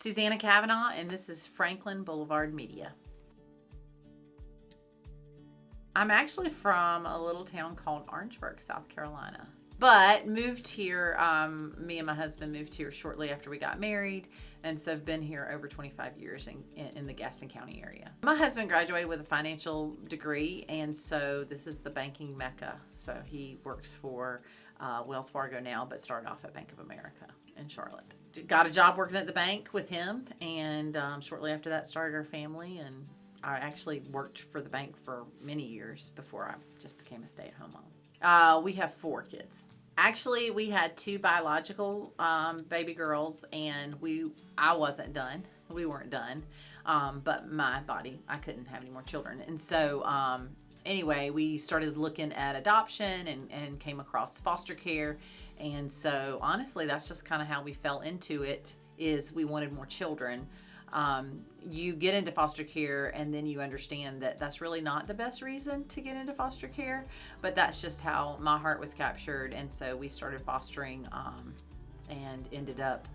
Susanna Kavanaugh, and this is Franklin Boulevard Media. I'm actually from a little town called Orangeburg, South Carolina, but moved here. Me and my husband moved here shortly after we got married, and so I've been here over 25 years in the Gaston County area. My husband graduated with a financial degree, and so this is the banking mecca. So he works for Wells Fargo now, but started off at Bank of America in Charlotte. Got a job working at the bank with him, and shortly after that started our family, and I actually worked for the bank for many years before I just became a stay-at-home mom. We have 4 kids. Actually, we had 2 biological baby girls, and I wasn't done. We weren't done, but my body, I couldn't have any more children. And so anyway, we started looking at adoption and came across foster care. And so honestly, that's just kind of how we fell into it, is we wanted more children. You get into foster care and then you understand that that's really not the best reason to get into foster care, but that's just how my heart was captured. And so we started fostering and ended up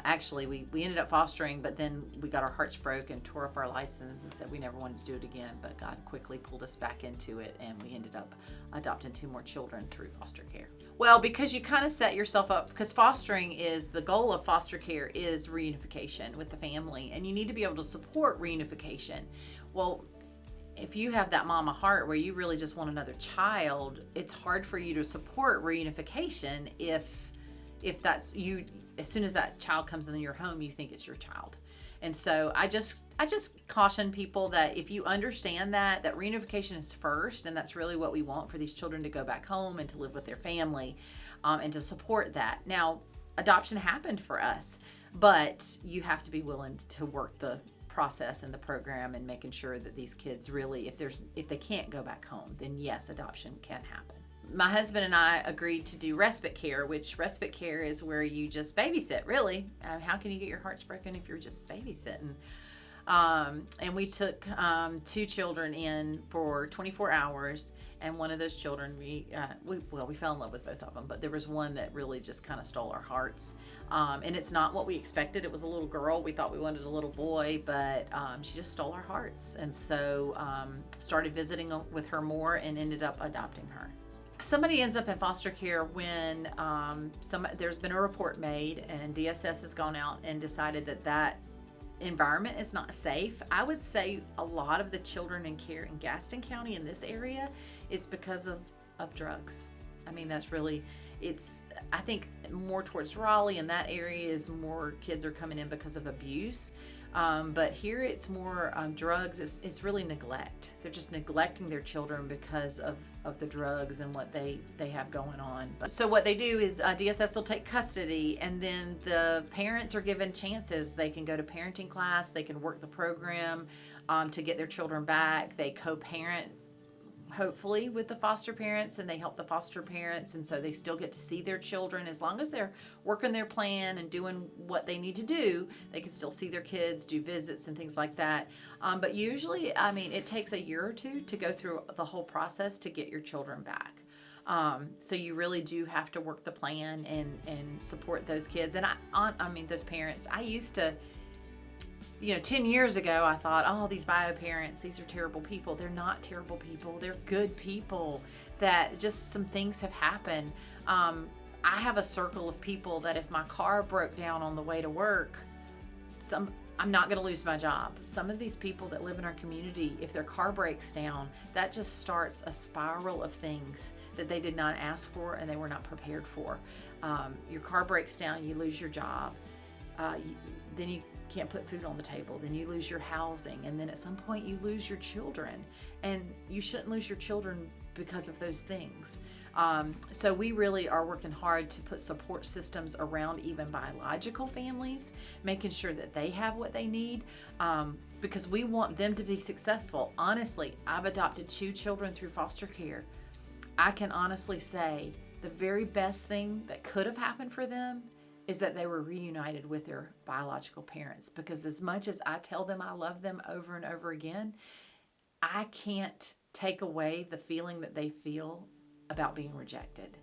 actually we ended up fostering, but then we got our hearts broke and tore up our license and said we never wanted to do it again. But God quickly pulled us back into it, and we ended up adopting 2 more children through foster care. Well, because you kind of set yourself up, because fostering is, the goal of foster care is reunification with the family, and you need to be able to support reunification. Well, if you have that mama heart where you really just want another child, it's hard for you to support reunification if that's you. As soon as that child comes into your home, you think it's your child. And so I just caution people that if you understand that reunification is first, and that's really what we want for these children, to go back home and to live with their family, and to support that. Now, adoption happened for us, but you have to be willing to work the process and the program and making sure that these kids really, if they can't go back home, then yes, adoption can happen. My husband and I agreed to do respite care, which respite care is where you just babysit, really. How can you get your hearts broken if you're just babysitting? And we took 2 children in for 24 hours, and one of those children, we fell in love with both of them, but there was one that really just kind of stole our hearts. And it's not what we expected. It was a little girl. We thought we wanted a little boy, but she just stole our hearts. And so started visiting with her more and ended up adopting her. Somebody ends up in foster care when there's been a report made and DSS has gone out and decided that environment is not safe. I would say a lot of the children in care in Gaston County in this area is because of drugs. I mean, that's really, I think more towards Raleigh and that area is more kids are coming in because of abuse. But here it's more drugs. It's really neglect. They're just neglecting their children because of the drugs and what they have going on. So what they do is DSS will take custody, and then the parents are given chances. They can go to parenting class. They can work the program to get their children back. They co-parent, hopefully, with the foster parents, and they help the foster parents, and so they still get to see their children. As long as they're working their plan and doing what they need to do, they can still see their kids, do visits and things like that. But usually, I mean, it takes a year or 2 to go through the whole process to get your children back. So you really do have to work the plan and support those kids. And I mean, those parents. I used to, 10 years ago, I thought, oh, these bio parents, these are terrible people. They're not terrible people. They're good people that just some things have happened. I have a circle of people that if my car broke down on the way to work, I'm not going to lose my job. Some of these people that live in our community, if their car breaks down, that just starts a spiral of things that they did not ask for and they were not prepared for. Your car breaks down, you lose your job. Then you can't put food on the table, then you lose your housing, and then at some point you lose your children, and you shouldn't lose your children because of those things. So we really are working hard to put support systems around even biological families, making sure that they have what they need, because we want them to be successful. Honestly, I've adopted 2 children through foster care. I can honestly say the very best thing that could have happened for them is that they were reunited with their biological parents, because as much as I tell them I love them over and over again, I can't take away the feeling that they feel about being rejected.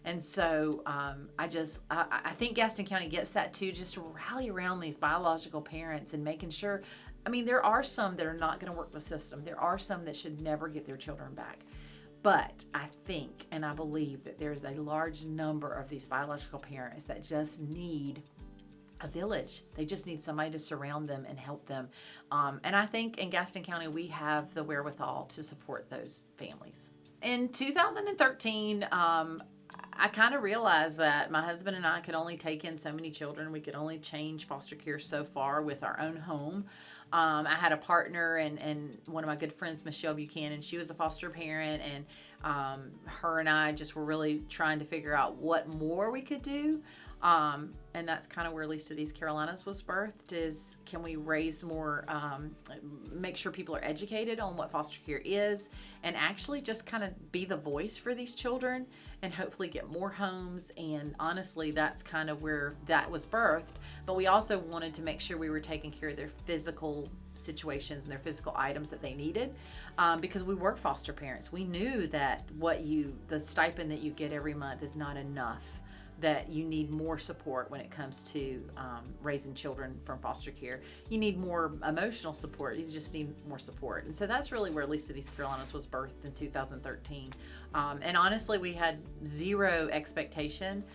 And so I think Gaston County gets that too, just to rally around these biological parents and making sure. I mean, there are some that are not going to work the system. There are some that should never get their children back. But I think and I believe that there's a large number of these biological parents that just need a village. They just need somebody to surround them and help them. And I think in Gaston County, we have the wherewithal to support those families. In 2013, I kind of realized that my husband and I could only take in so many children. We could only change foster care so far with our own home. I had a partner and one of my good friends, Michelle Buchanan. She was a foster parent, and her and I just were really trying to figure out what more we could do. And that's kind of where Least of These Carolinas was birthed, is can we raise more, make sure people are educated on what foster care is, and actually just kind of be the voice for these children and hopefully get more homes. And honestly, that's kind of where that was birthed. But we also wanted to make sure we were taking care of their physical situations and their physical items that they needed, because we were foster parents. We knew that the stipend that you get every month is not enough, that you need more support when it comes to raising children from foster care. You need more emotional support. You just need more support. And so that's really where Least of These Carolinas was birthed in 2013. And honestly, we had zero expectation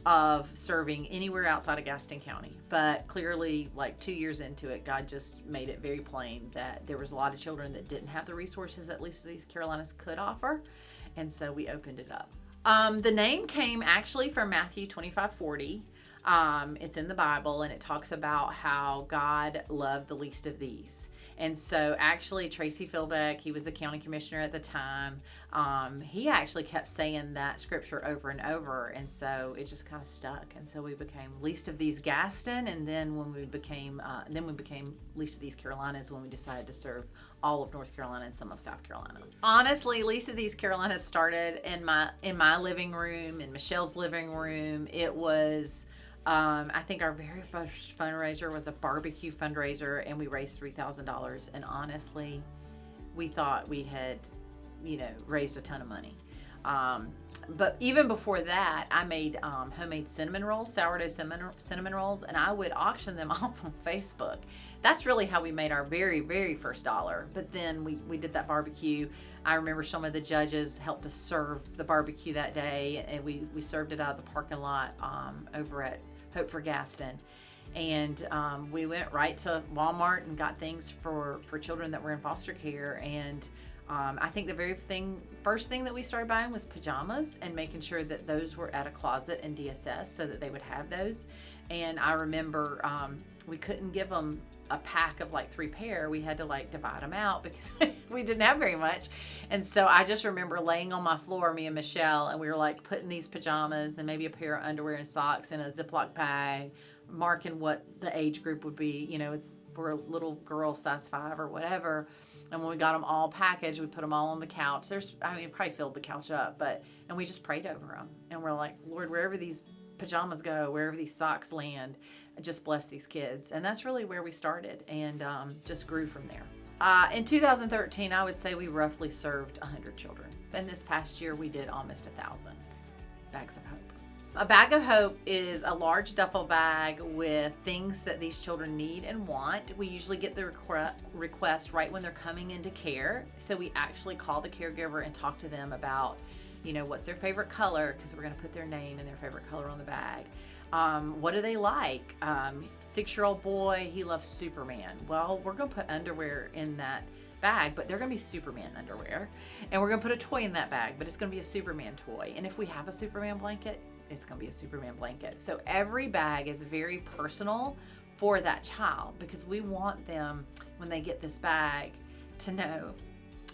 of serving anywhere outside of Gaston County. But clearly, like 2 years into it, God just made it very plain that there was a lot of children that didn't have the resources that Least of These Carolinas could offer. And so we opened it up. The name came actually from Matthew 25:40. It's in the Bible, and it talks about how God loved the least of these. And so actually Tracy Philbeck, he was a county commissioner at the time. He actually kept saying that scripture over and over. And so it just kind of stuck. And so we became Least of These Gaston. And then when we became Least of These Carolinas, when we decided to serve all of North Carolina and some of South Carolina. Honestly, Least of These Carolinas started in my living room, in Michelle's living room. It was, I think our very first fundraiser was a barbecue fundraiser, and we raised $3,000. And honestly, we thought we had, raised a ton of money. But even before that, I made homemade cinnamon rolls, sourdough cinnamon rolls, and I would auction them off on Facebook. That's really how we made our very, very first dollar. But then we did that barbecue. I remember some of the judges helped us serve the barbecue that day, and we served it out of the parking lot over at Hope for Gaston. And we went right to Walmart and got things for children that were in foster care. And I think the first thing that we started buying was pajamas, and making sure that those were at a closet in DSS so that they would have those. And I remember we couldn't give them a pack of like 3 pair. We had to like divide them out because we didn't have very much. And so I just remember laying on my floor, me and Michelle, and we were like putting these pajamas and maybe a pair of underwear and socks in a Ziploc bag, marking what the age group would be. It's for a little girl size 5 or whatever. And when we got them all packaged, we put them all on the couch. Probably filled the couch up, and we just prayed over them. And we're like, Lord, wherever these pajamas go, wherever these socks land, just bless these kids. And that's really where we started, and just grew from there. In 2013, I would say we roughly served 100 children. And this past year, we did almost 1,000 bags of hope. A bag of hope is a large duffel bag with things that these children need and want. We usually get the request right when they're coming into care. So we actually call the caregiver and talk to them about, what's their favorite color, because we're going to put their name and their favorite color on the bag. What do they like? 6-year-old boy, he loves Superman. Well, we're going to put underwear in that bag, but they're going to be Superman underwear. And we're going to put a toy in that bag, but it's going to be a Superman toy. And if we have a Superman blanket, it's going to be a Superman blanket. So every bag is very personal for that child, because we want them, when they get this bag, to know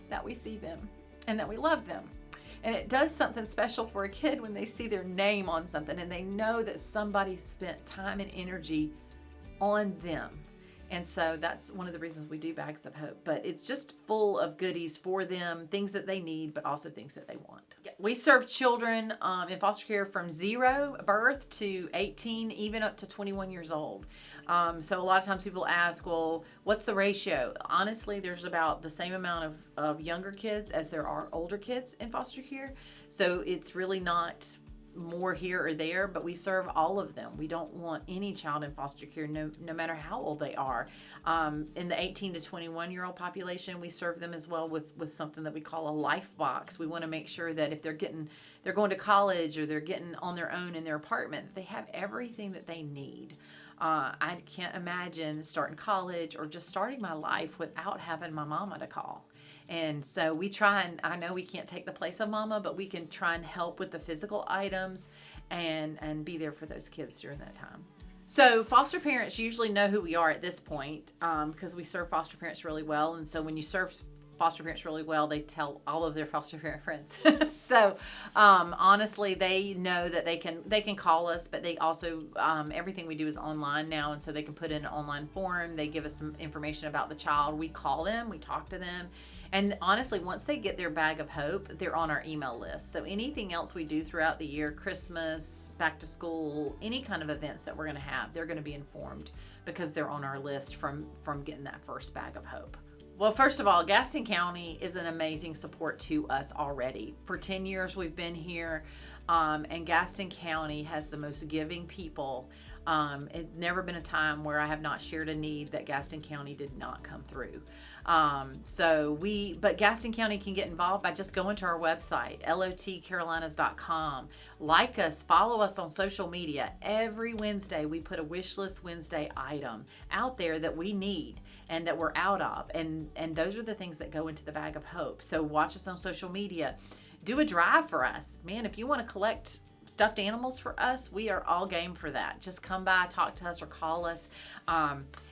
that we see them and that we love them. And it does something special for a kid when they see their name on something and they know that somebody spent time and energy on them. And so that's one of the reasons we do Bags of Hope. But it's just full of goodies for them, things that they need, but also things that they want. We serve children in foster care from 0 birth to 18, even up to 21 years old. So a lot of times people ask, well, what's the ratio? Honestly, there's about the same amount of younger kids as there are older kids in foster care. So it's really not more here or there, but we serve all of them. We don't want any child in foster care, no matter how old they are. In the 18 to 21-year-old population, we serve them as well with something that we call a life box. We want to make sure that if they're going to college or they're getting on their own in their apartment, they have everything that they need. I can't imagine starting college or just starting my life without having my mama to call. And so we try, and I know we can't take the place of mama, but we can try and help with the physical items and be there for those kids during that time. So foster parents usually know who we are at this point, because we serve foster parents really well. And so when you serve foster parents really well, they tell all of their foster parent friends. So honestly, they know that they can call us, but they also everything we do is online now, and so they can put in an online form. They give us some information about the child. We call them, we talk to them. And honestly, once they get their bag of hope, they're on our email list. So anything else we do throughout the year, Christmas, back to school, any kind of events that we're going to have, they're going to be informed because they're on our list from getting that first bag of hope. Well, first of all, Gaston County is an amazing support to us already. For 10 years we've been here, and Gaston County has the most giving people. It's never been a time where I have not shared a need that Gaston County did not come through. But Gaston County can get involved by just going to our website, lotcarolinas.com. Like us, follow us on social media. Every Wednesday, we put a wish list Wednesday item out there that we need and that we're out of. And those are the things that go into the bag of hope. So watch us on social media. Do a drive for us. Man, if you want to collect stuffed animals for us, we are all game for that. Just come by, talk to us, or call us.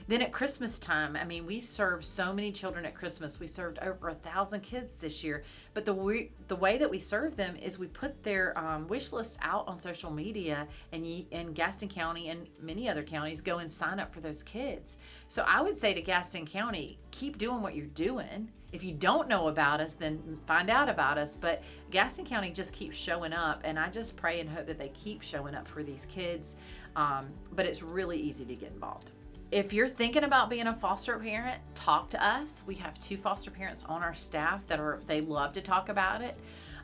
Then at Christmas time, I mean, we serve so many children at Christmas. We served over 1,000 kids this year. But the way that we serve them is we put their wish list out on social media, and Gaston County and many other counties go and sign up for those kids. So I would say to Gaston County, keep doing what you're doing. If you don't know about us, then find out about us. But Gaston County just keeps showing up, and I just pray and hope that they keep showing up for these kids. But it's really easy to get involved. If you're thinking about being a foster parent, talk to us. We have 2 foster parents on our staff they love to talk about it.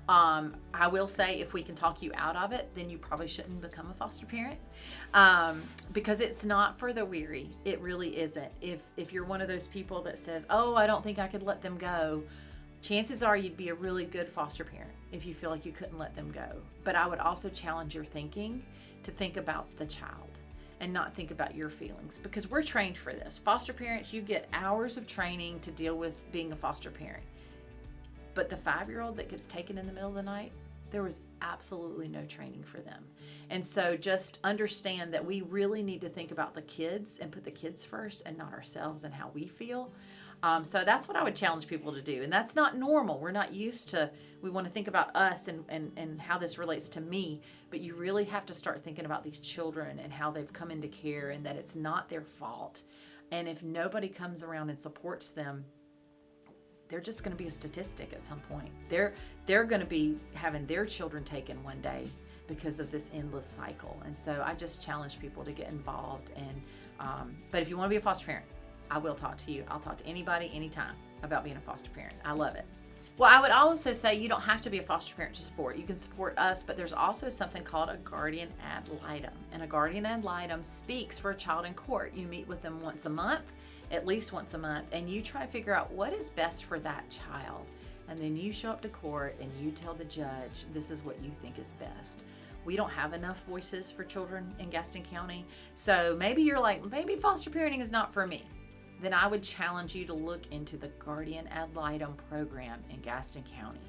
I will say, if we can talk you out of it, then you probably shouldn't become a foster parent, because it's not for the weary. It really isn't. If you're one of those people that says, oh, I don't think I could let them go, chances are you'd be a really good foster parent if you feel like you couldn't let them go. But I would also challenge your thinking to think about the child and not think about your feelings, because we're trained for this. Foster parents, you get hours of training to deal with being a foster parent. But the 5-year-old that gets taken in the middle of the night, there was absolutely no training for them. And so just understand that we really need to think about the kids and put the kids first and not ourselves and how we feel. So that's what I would challenge people to do. And that's not normal. We're not used to, we want to think about us and how this relates to me. But you really have to start thinking about these children and how they've come into care and that it's not their fault. And if nobody comes around and supports them, they're just going to be a statistic at some point. They're going to be having their children taken one day because of this endless cycle. And so I just challenge people to get involved. And but if you want to be a foster parent, I will talk to you. I'll talk to anybody, anytime about being a foster parent. I love it. Well, I would also say you don't have to be a foster parent to support. You can support us, but there's also something called a guardian ad litem. And a guardian ad litem speaks for a child in court. You meet with them once a month, at least once a month, and you try to figure out what is best for that child. And then you show up to court and you tell the judge, this is what you think is best. We don't have enough voices for children in Gaston County. So maybe you're like, maybe foster parenting is not for me. Then I would challenge you to look into the Guardian Ad Litem program in Gaston County.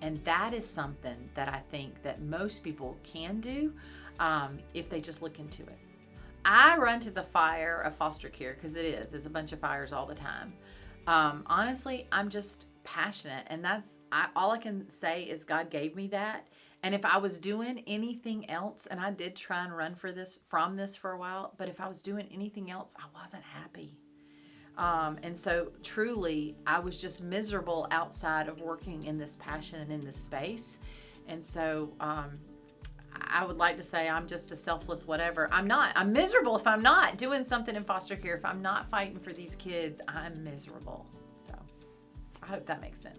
And that is something that I think that most people can do if they just look into it. I run to the fire of foster care because it's a bunch of fires all the time. Honestly, I'm just passionate, and all I can say is God gave me that. And if I was doing anything else, and I did try and run from this for a while, but if I was doing anything else, I wasn't happy. And so truly, I was just miserable outside of working in this passion and in this space. And so I would like to say I'm just a selfless whatever. I'm not. I'm miserable if I'm not doing something in foster care. If I'm not fighting for these kids, I'm miserable. So I hope that makes sense.